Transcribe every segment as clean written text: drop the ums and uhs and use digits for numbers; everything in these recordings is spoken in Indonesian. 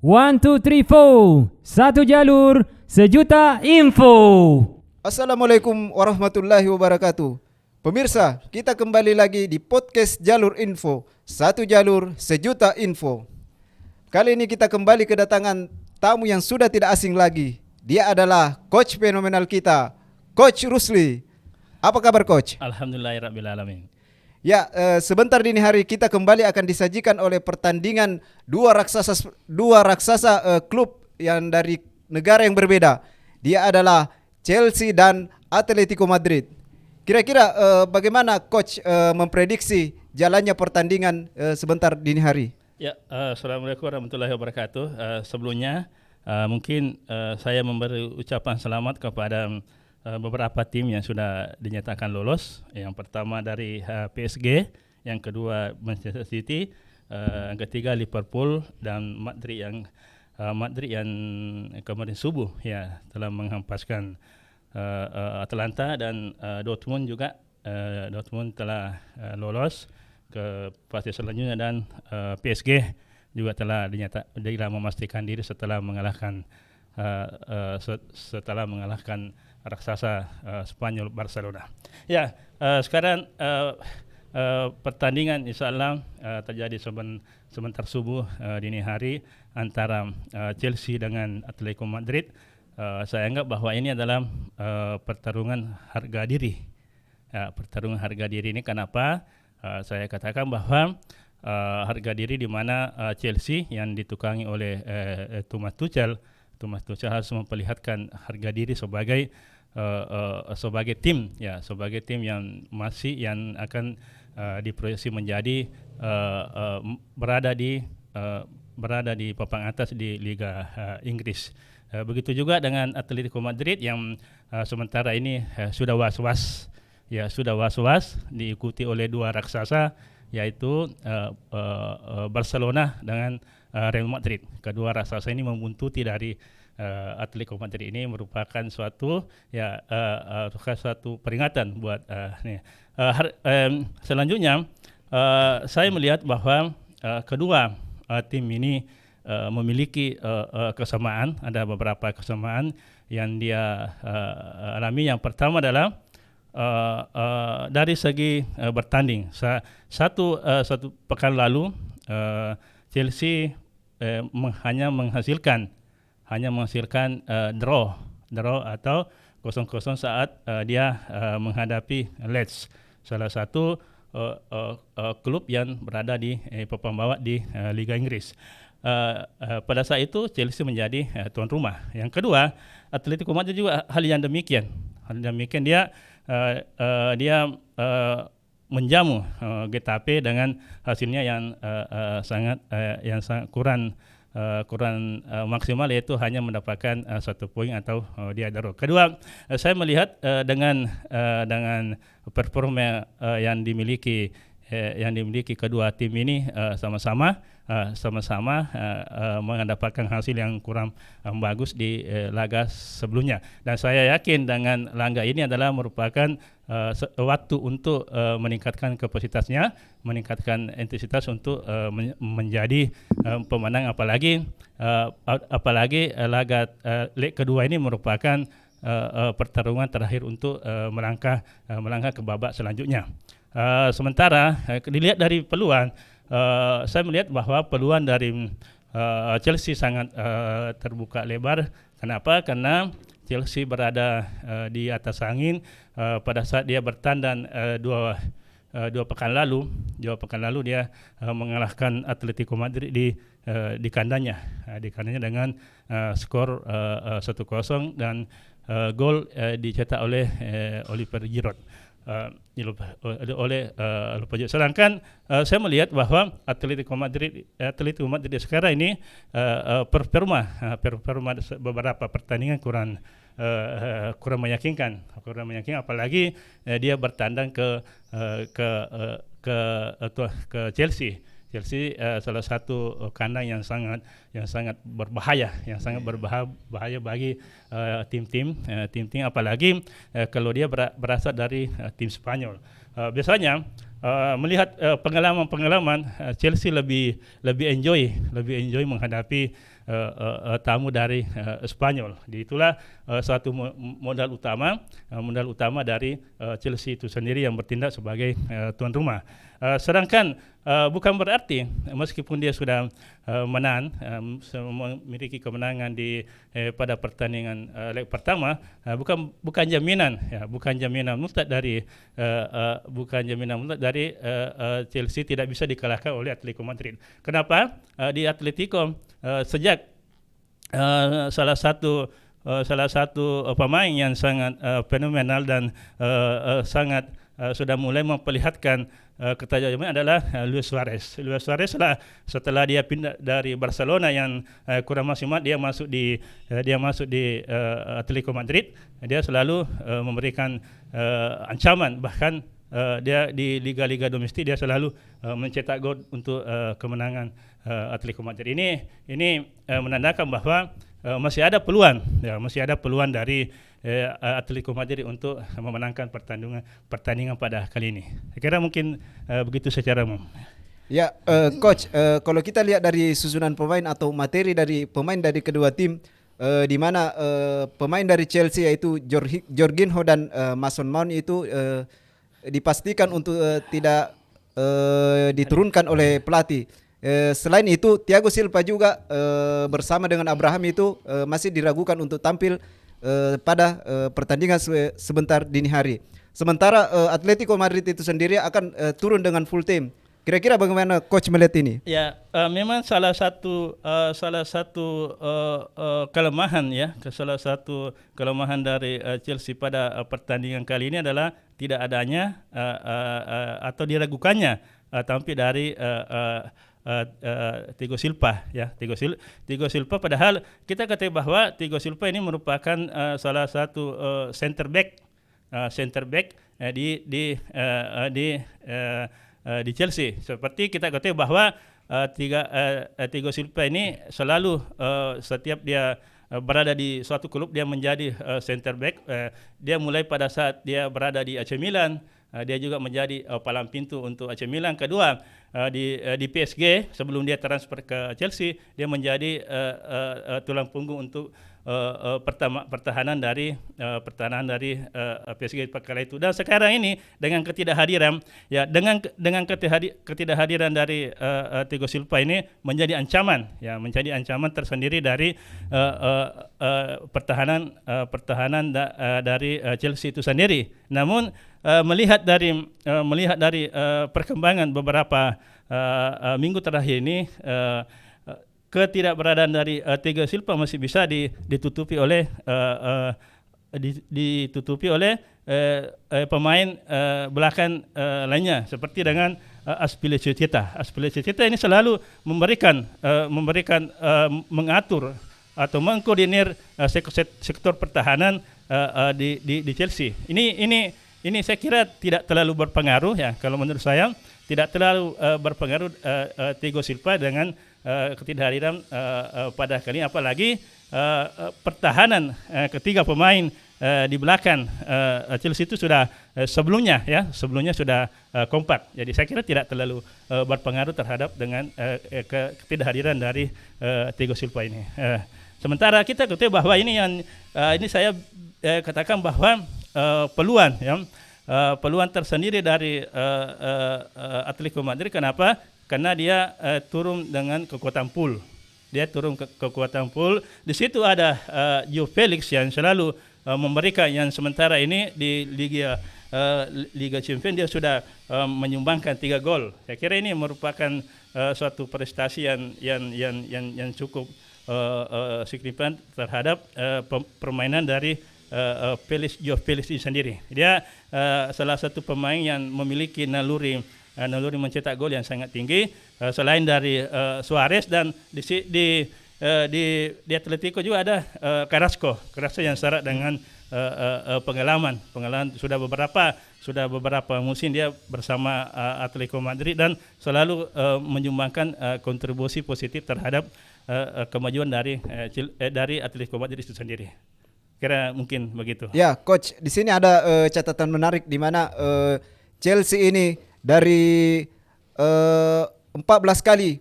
One, two, three, four. Satu jalur, sejuta info. Assalamualaikum warahmatullahi wabarakatuh. Pemirsa, kita kembali lagi di podcast Jalur Info. Satu jalur, sejuta info. Kali ini kita kembali kedatangan tamu yang sudah tidak asing lagi. Dia adalah coach fenomenal kita, Coach Rusli. Apa kabar, Coach? Alhamdulillahirrabbilalamin. Ya, sebentar dini hari kita kembali akan disajikan oleh pertandingan dua raksasa klub yang dari negara yang berbeda. Dia adalah Chelsea dan Atletico Madrid. Kira-kira bagaimana Coach memprediksi jalannya pertandingan sebentar dini hari? Ya, Assalamualaikum warahmatullahi wabarakatuh. Sebelumnya mungkin saya memberi ucapan selamat kepada beberapa tim yang sudah dinyatakan lolos. Yang pertama dari PSG, yang kedua Manchester City, yang ketiga Liverpool dan Madrid yang kemarin subuh ya telah menghempaskan Atalanta, dan Dortmund juga Dortmund telah lolos ke fase selanjutnya, dan PSG juga telah memastikan diri setelah mengalahkan raksasa Spanyol Barcelona. Ya, sekarang pertandingan insyaallah terjadi sebentar subuh dini hari antara Chelsea dengan Atletico Madrid. Saya anggap bahwa ini adalah pertarungan harga diri. Pertarungan harga diri ini kenapa? Saya katakan bahwa harga diri di mana Chelsea yang ditukangi oleh Thomas Tuchel harus memperlihatkan harga diri sebagai tim yang akan diproyeksi menjadi berada di papan atas di Liga Inggris. Begitu juga dengan Atletico Madrid yang sementara ini sudah was-was diikuti oleh dua raksasa, yaitu Barcelona dengan Real Madrid. Kedua raksasa ini membuntuti dari Atletico Madrid. Ini merupakan suatu peringatan buat selanjutnya. Saya melihat bahwa kedua tim ini memiliki kesamaan. Ada beberapa kesamaan yang dia alami. Yang pertama adalah dari segi bertanding. Satu pekan lalu Chelsea hanya menghasilkan draw atau 0-0 saat dia menghadapi Leeds, salah satu klub yang berada di papan bawah di Liga Inggris. Pada saat itu Chelsea menjadi tuan rumah. Yang kedua, Atletico Madrid juga hal yang demikian. Dia menjamu Getafe dengan hasilnya yang sangat kurang maksimal, yaitu hanya mendapatkan 1 poin atau dia draw. Kedua, saya melihat dengan performa yang dimiliki kedua tim ini sama-sama mendapatkan hasil yang kurang bagus di laga sebelumnya, dan saya yakin dengan laga ini adalah merupakan waktu untuk meningkatkan kapasitasnya, meningkatkan intensitas untuk menjadi pemenang, apalagi laga leg kedua ini merupakan pertarungan terakhir untuk melangkah ke babak selanjutnya. Sementara dilihat dari peluang, saya melihat bahwa peluang dari Chelsea sangat terbuka lebar. Kenapa? Karena Chelsea berada di atas angin pada saat dia bertandang dua pekan lalu dia mengalahkan Atletico Madrid di kandangnya dengan skor 1-0, dan gol dicetak oleh Oliver Giroud. Sedangkan saya melihat bahwa Atletico Madrid sekarang ini performa beberapa pertandingan kurang meyakinkan, apalagi dia bertandang ke Chelsea. Salah satu kandang yang sangat berbahaya bagi tim-tim, apalagi kalau dia berasal dari tim Spanyol. Biasanya melihat pengalaman-pengalaman Chelsea lebih enjoy menghadapi tamu dari Spanyol. Jadi itulah suatu modal utama dari Chelsea itu sendiri yang bertindak sebagai tuan rumah. Sedangkan bukan berarti meskipun dia sudah menang, memiliki kemenangan pada pertandingan leg pertama, bukan jaminan mutlak dari Chelsea tidak bisa dikalahkan oleh Atletico Madrid. Kenapa? Di Atletico sejak salah satu pemain yang sangat fenomenal dan sangat sudah mulai memperlihatkan ketajaman adalah Luis Suarez. Luis Suarez lah setelah dia pindah dari Barcelona yang kurang maksimal, dia masuk di Atletico Madrid. Dia selalu memberikan ancaman, bahkan dia di liga-liga domestik dia selalu mencetak gol untuk kemenangan Atletico Madrid. Ini menandakan bahwa masih ada peluang dari Atletico Madrid untuk memenangkan pertandingan pada kali ini. Saya kira mungkin begitu secara umum. Ya, Coach, kalau kita lihat dari susunan pemain atau materi dari pemain dari kedua tim, di mana pemain dari Chelsea yaitu Jorginho dan Mason Mount itu dipastikan untuk tidak diturunkan oleh pelatih. Selain itu, Thiago Silva juga bersama dengan Abraham itu masih diragukan untuk tampil pada pertandingan sebentar dini hari. Sementara Atletico Madrid itu sendiri akan turun dengan full team. Kira-kira bagaimana Coach melihat ini? Ya, memang salah satu kelemahan dari Chelsea pada pertandingan kali ini adalah tidak adanya atau diragukannya tampil dari Thiago Silva, ya. Thiago Silva, padahal kita katakan bahwa Thiago Silva ini merupakan salah satu center back di Chelsea. Seperti kita katakan bahwa Thiago Silva ini selalu setiap dia berada di suatu klub dia menjadi center back. Dia mulai pada saat dia berada di AC Milan, dia juga menjadi palang pintu untuk AC Milan. Kedua, di PSG sebelum dia transfer ke Chelsea, dia menjadi tulang punggung untuk pertahanan dari PSG kala itu. Dan sekarang ini dengan ketidakhadiran dari Thiago Silva ini menjadi ancaman tersendiri dari pertahanan dari Chelsea itu sendiri. Namun melihat dari perkembangan beberapa minggu terakhir ini, ketidakberadaan dari Thiago Silva masih bisa ditutupi oleh pemain belakang lainnya, seperti dengan Azpilicueta. Azpilicueta ini selalu mengatur atau mengkoordinir sektor pertahanan di Chelsea. Ini saya kira tidak terlalu berpengaruh, ya. Kalau menurut saya tidak terlalu berpengaruh Thiago Silva dengan ketidakhadiran pada kali ini, apalagi pertahanan ketiga pemain di belakang Chelsea itu sudah sebelumnya sudah kompak. Jadi saya kira tidak terlalu berpengaruh terhadap dengan ketidakhadiran dari Thiago Silva ini. Sementara kita ketahui bahwa ini saya katakan bahwa peluang tersendiri dari Atletico Madrid. Kenapa? Karena dia turun dengan kekuatan pool. Kekuatan pool. Di situ ada Joao Felix yang selalu memberikan, yang sementara ini di Liga Champions dia sudah menyumbangkan 3 gol. Saya kira ini merupakan suatu prestasi yang cukup signifikan terhadap permainan dari Joao Felix ini sendiri. Dia salah satu pemain yang memiliki naluri mencetak gol yang sangat tinggi, selain dari Suarez, dan di Atletico juga ada Carrasco yang syarat dengan pengalaman sudah beberapa musim dia bersama Atletico Madrid dan selalu menyumbangkan kontribusi positif terhadap kemajuan dari Atletico Madrid itu sendiri. Kira mungkin begitu. Ya, Coach, di sini ada catatan menarik di mana Chelsea ini dari 14 kali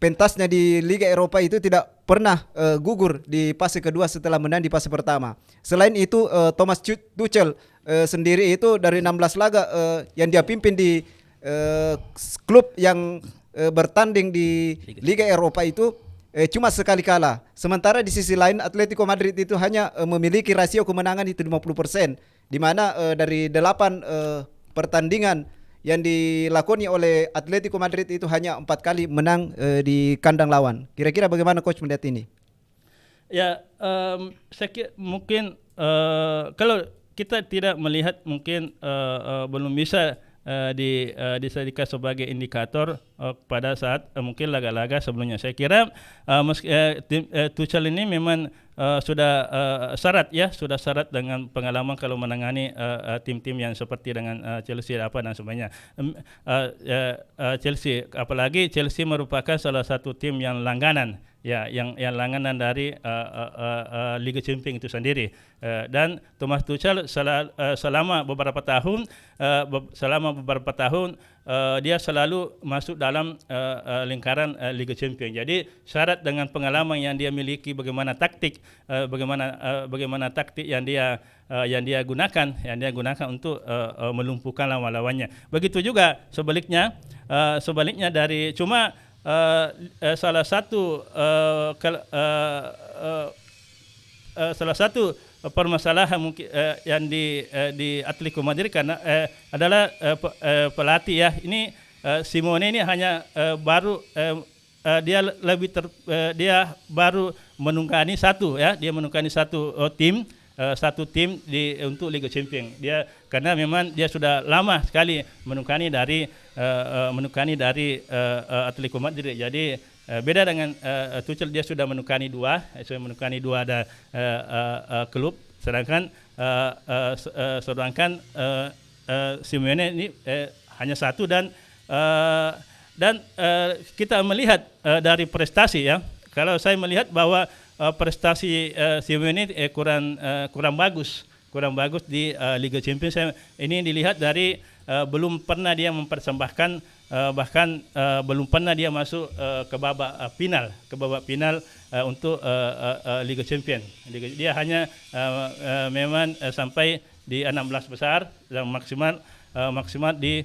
pentasnya di Liga Eropa itu tidak pernah gugur di fase kedua setelah menang di fase pertama. Selain itu Thomas Tuchel sendiri itu dari 16 laga yang dia pimpin di klub yang bertanding di Liga Eropa itu cuma sekali kalah. Sementara di sisi lain Atletico Madrid itu hanya memiliki rasio kemenangan itu 50%, di mana dari 8 pertandingan yang dilakoni oleh Atletico Madrid itu hanya 4 kali menang di kandang lawan. Kira-kira bagaimana coach melihat ini? Ya, saya kira mungkin kalau kita tidak melihat mungkin belum bisa dijadikan sebagai indikator pada saat mungkin laga-laga sebelumnya. Saya kira Tuchel ini memang sudah syarat dengan pengalaman kalau menangani tim-tim yang seperti dengan Chelsea apa dan sebagainya. Chelsea, apalagi Chelsea merupakan salah satu tim yang langganan, ya, yang langganan dari Liga Champions itu sendiri. Dan Thomas Tuchel selama beberapa tahun dia selalu masuk dalam lingkaran Liga Champions. Jadi syarat dengan pengalaman yang dia miliki, bagaimana taktik yang dia gunakan untuk melumpuhkan lawan-lawannya. Begitu juga sebaliknya dari cuma salah satu permasalahan mungkin yang di Atletico Madrid karena adalah pelatih, ya. Ini Simone ini hanya baru dia baru menunggangi satu tim untuk Liga Champions. Dia karena memang dia sudah lama sekali menunggangi dari Atletico Madrid. Jadi beda dengan Tuchel, dia sudah menunggangi dua ada klub, sedangkan Simeone ini hanya satu dan kita melihat dari prestasi, ya. Kalau saya melihat bahwa prestasi Simeone kurang bagus di Liga Champions. Ini dilihat dari belum pernah dia mempersembahkan belum pernah dia masuk ke babak final untuk Liga Champions. Dia hanya memang sampai di 16 besar dan maksimal di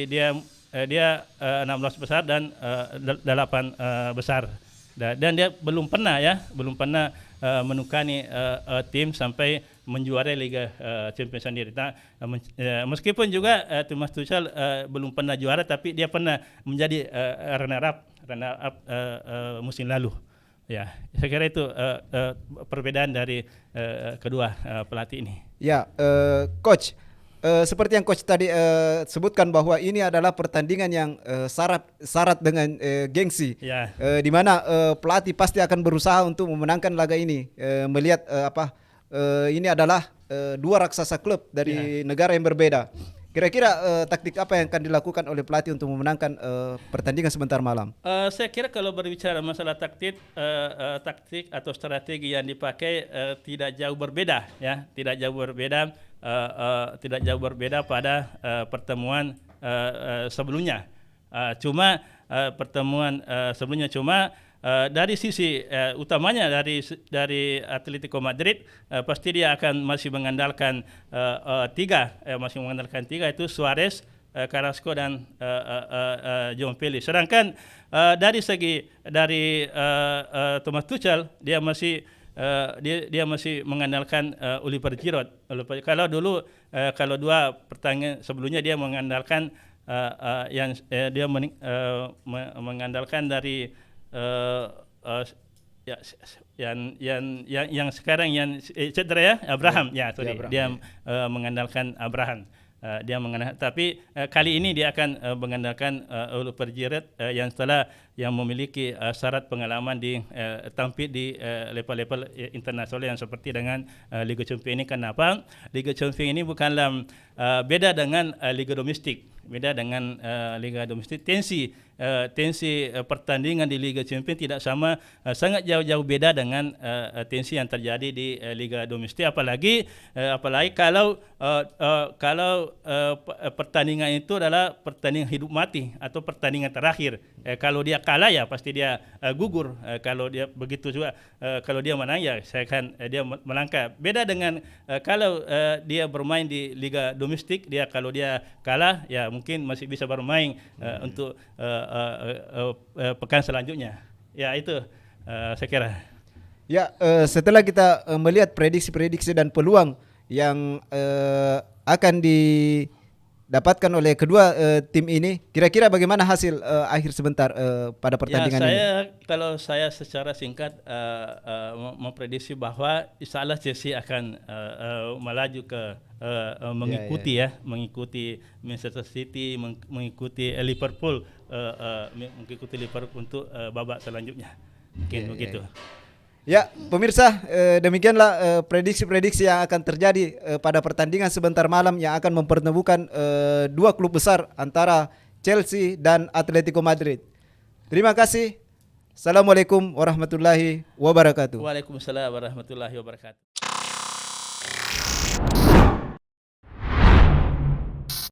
dia 16 besar dan 8 besar. Dan dia belum pernah menunggangi tim sampai menjuarai Liga Champions sendiri. Meskipun juga Thomas Tuchel belum pernah juara, tapi dia pernah menjadi runner up musim lalu. Ya, saya kira itu perbedaan dari kedua pelatih ini. Ya, coach. Seperti yang coach tadi sebutkan bahwa ini adalah pertandingan yang syarat dengan gengsi, ya. Di mana pelatih pasti akan berusaha untuk memenangkan laga ini. Melihat ini adalah dua raksasa klub dari negara yang berbeda. Kira-kira taktik apa yang akan dilakukan oleh pelatih untuk memenangkan pertandingan sebentar malam? Saya kira kalau berbicara masalah taktik atau strategi yang dipakai tidak jauh berbeda, ya, tidak jauh berbeda pada pertemuan sebelumnya. Dari sisi utamanya dari Atletico Madrid, pasti dia akan masih mengandalkan tiga itu Suarez, Carrasco dan João Felix. Sedangkan dari Thomas Tuchel dia masih mengandalkan Oliver Giroud. Kalau dua pertandingan sebelumnya dia mengandalkan mengandalkan dari yang sekarang yang cedera, ya, Abraham. Dia mengandalkan Abraham. Tapi kali ini dia akan mengandalkan Oliver Giroud yang memiliki syarat pengalaman tampil di level-level internasional yang seperti dengan Liga Champions ini. Kenapa? Liga Champions ini bukanlah beda dengan liga domestik. Beda dengan liga domestik, tensi pertandingan di Liga Champions tidak sama, sangat jauh-jauh beda dengan tensi yang terjadi di liga domestik, apalagi kalau pertandingan itu adalah pertandingan hidup mati atau pertandingan terakhir. Kalau dia kalah ya pasti dia gugur. Kalau dia begitu juga, kalau dia menang ya saya akan dia melangkah. Beda dengan kalau dia bermain di liga domestik, dia kalau dia kalah ya mungkin masih bisa bermain untuk pekan selanjutnya. Ya itu saya kira. Ya, setelah kita melihat prediksi-prediksi dan peluang yang akan didapatkan oleh kedua tim ini, kira-kira bagaimana hasil akhir sebentar pada pertandingan ini? Kalau saya secara singkat memprediksi bahwa insyaallah Chelsea akan melaju ke mengikuti Manchester City, mengikuti Liverpool, mengikuti Liverpool untuk babak selanjutnya. Mungkin begitu. Ya, pemirsa, demikianlah prediksi-prediksi yang akan terjadi pada pertandingan sebentar malam yang akan mempertemukan dua klub besar antara Chelsea dan Atletico Madrid. Terima kasih. Assalamualaikum warahmatullahi wabarakatuh. Waalaikumsalam warahmatullahi wabarakatuh.